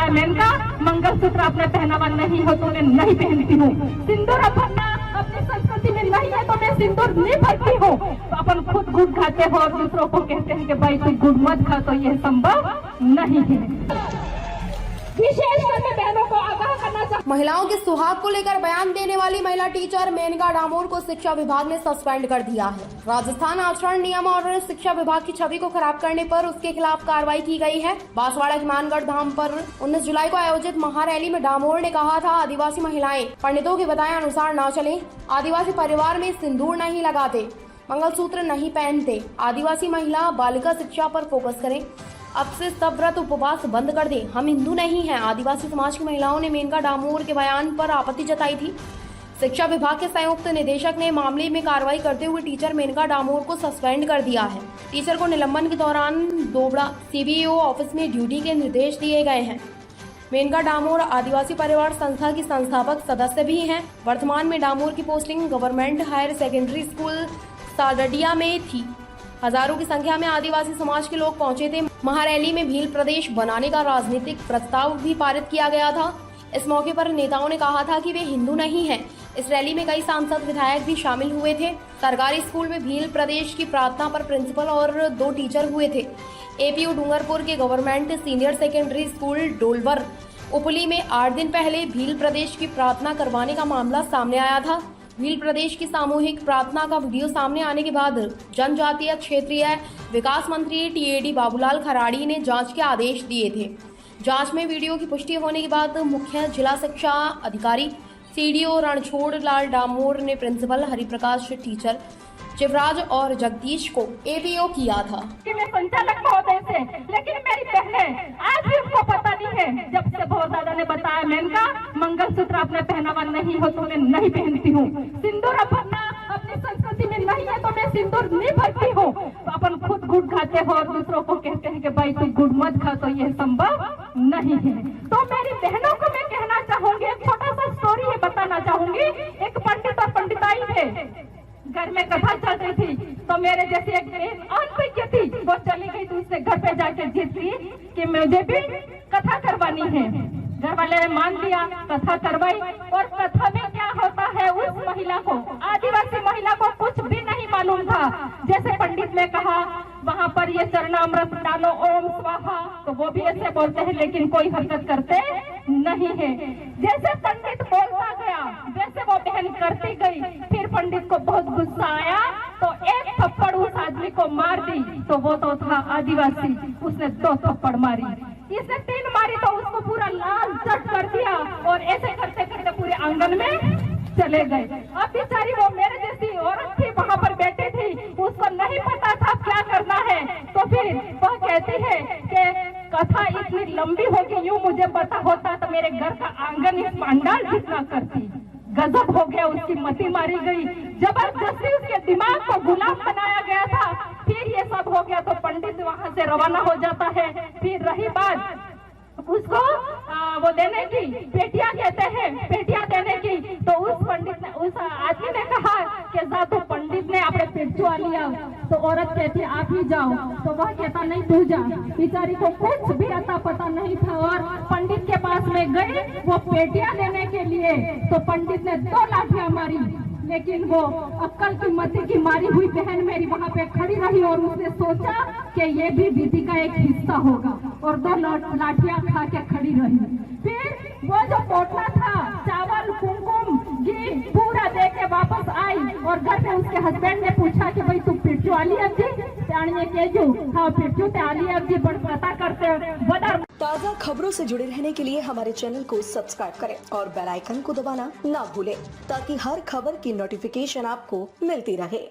बताया मेनका मंगलसूत्र आपने पहना हुआ नहीं हो तो मैं नहीं पहनती हूँ। सिंदूर भरना अपनी संस्कृति में नहीं है तो मैं सिंदूर नहीं भरती हूँ। तो अपन खुद गुड़ खाते हो और दूसरों को कहते हैं कि भाई तू गुड़ मत खा, तो यह संभव नहीं है। विशेषकर मैं बहनों को आगाह करना चाहती। महिलाओं के सुहाग को लेकर बयान देने वाली महिला टीचर मेनका डामोर को शिक्षा विभाग ने सस्पेंड कर दिया है। राजस्थान आचरण नियम और शिक्षा विभाग की छवि को खराब करने पर उसके खिलाफ कार्रवाई की गई है। बांसवाड़ा हनुमानगढ़ धाम पर 19 जुलाई को आयोजित महारैली में डामोर ने कहा था, आदिवासी महिलाएं पंडितों के बताए अनुसार न चले, आदिवासी परिवार में सिंदूर नहीं लगाते, मंगलसूत्र नहीं पहनते, आदिवासी महिला बालिका शिक्षा पर फोकस करें, अब से सब व्रत उपवास बंद कर दें, हम हिंदू नहीं हैं। आदिवासी समाज की महिलाओं ने मेनका डामोर के बयान पर आपत्ति जताई थी। शिक्षा विभाग के संयुक्त निदेशक ने मामले में कार्रवाई करते हुए टीचर मेनका डामोर को सस्पेंड कर दिया है। टीचर को निलंबन के दौरान दोबड़ा CBO ऑफिस में ड्यूटी के निर्देश दिए गए हैं। मेनका डामोर आदिवासी परिवार संस्था की संस्थापक सदस्य भी हैं। वर्तमान में डामोर की posting government higher secondary school Sadadiya में थी। हजारों की संख्या में आदिवासी समाज के लोग पहुंचे थे। महारैली में भील प्रदेश बनाने का राजनीतिक प्रस्ताव भी पारित किया गया था। इस मौके पर नेताओं ने कहा था कि वे हिंदू नहीं हैं। इस रैली में कई सांसद विधायक भी शामिल हुए थे। सरकारी स्कूल में भील प्रदेश की प्रार्थना पर प्रिंसिपल और 2 टीचर हुए थे। APU डूंगरपुर के गवर्नमेंट सीनियर सेकेंडरी स्कूल डोलवर उपली में 8 दिन पहले भील प्रदेश की प्रार्थना करवाने का मामला सामने आया था। भील प्रदेश की सामूहिक प्रार्थना का वीडियो सामने आने के बाद जनजातीय क्षेत्रीय विकास मंत्री TAD बाबूलाल खराड़ी ने जांच के आदेश दिए थे। जांच में वीडियो की पुष्टि होने के बाद मुख्य जिला शिक्षा अधिकारी CDO रणछोड़ लाल डामोर ने प्रिंसिपल हरिप्रकाश, टीचर शिवराज और जगदीश को APO किया था। कि मैं संचालक महोदय से, लेकिन मेरी बहनें आज भी उनको पता नहीं है। जब से बहुत ज्यादा ने बताया मेनका मंगलसूत्र आपने पहना हुआ नहीं हो तो मैं नहीं पहनती हूँ। सिंदूर भरना अपनी संस्कृति में नहीं है तो मैं सिंदूर नहीं भरती हूँ। तो अपन खुद गुड़ खाते हो और दूसरों को कहते हैं कि भाई तू गुड़ मत खा, तो यह संभव नहीं है। तो मेरी बहनों को मैं कहना चाहूंगी, एक छोटा सा स्टोरी है बताना चाहूंगी। एक पंडित और पंडिताई थे, घर में कथा चल रही थी, तो मेरे जैसी एक अनभिज्ञ थी, वो चली गई तो उसने घर पे जाके जिद की कि मुझे भी कथा करवानी है। घर वाले ने मान लिया, कथा करवाई। और कथा में क्या होता है, उस महिला को, आदिवासी महिला को कुछ भी नहीं मालूम था। जैसे पंडित ने कहा वहाँ पर ये चरणामृत डालो, ओम स्वाहा, तो वो भी ऐसे बोलते हैं लेकिन कोई हरकत करते नहीं है। जैसे पंडित बोलता गया वैसे वो बहन करती गई। फिर पंडित को बहुत गुस्सा आया तो एक थप्पड़ उस आदमी को मार दी। तो वो तो था आदिवासी, उसने 2 थप्पड़ मारी, इसने 3 मारी तो उसको पूरा लाल चट कर दिया और ऐसे करते करते पूरे आंगन में चले गए। अब बेचारी वो मेरे जैसी औरत थी, वहाँ पर बैठी थी, उसको नहीं पता था क्या करना है। तो फिर वह कहती है कि कथा इतनी लंबी होगी, यूं मुझे पता होता तो मेरे घर का आंगन इस पंडाल जितना करती। गजब हो गया, उसकी मति मारी गई, जबरदस्ती उसके दिमाग को गुलाम बनाया गया था। फिर ये सब हो गया तो पंडित वहां से रवाना हो जाता है। फिर रही बात उसको वो देने की, पेटियां कहते हैं, पेटियां देने की, तो उस पंडित ने, उस आदमी ने कहा कि जा, तो पंडित ने अपने पेटुआ लिया। तो औरत कहती आप ही जाओ, तो वह कहता नहीं तू जा। बेचारी को कुछ भी अता पता नहीं था और पंडित के पास में गई वो पेटियां लेने के लिए। तो पंडित ने 2 लाठियां मारी, लेकिन वो अक्कल की मति की मारी हुई बहन मेरी वहाँ पे खड़ी रही और उसने सोचा कि ये भी विधि का एक हिस्सा होगा और 2 लाठियां खा के खड़ी रही। फिर वो जो पोटला था, चावल, कुमकुम, घी पूरा दे के वापस आई और घर में उसके हस्बैंड ने पूछा कि भाई तू पिट्टू आली अब्जी त्याणिए केजू, हाँ पिट्टू ते आली अब्जी बड़ पता करते बदर। ताज़ा खबरों से जुड़े रहने के लिए हमारे चैनल को सब्सक्राइब करें और बेल आइकन को दबाना ना भूलें ताकि हर खबर की नोटिफिकेशन आपको मिलती रहे।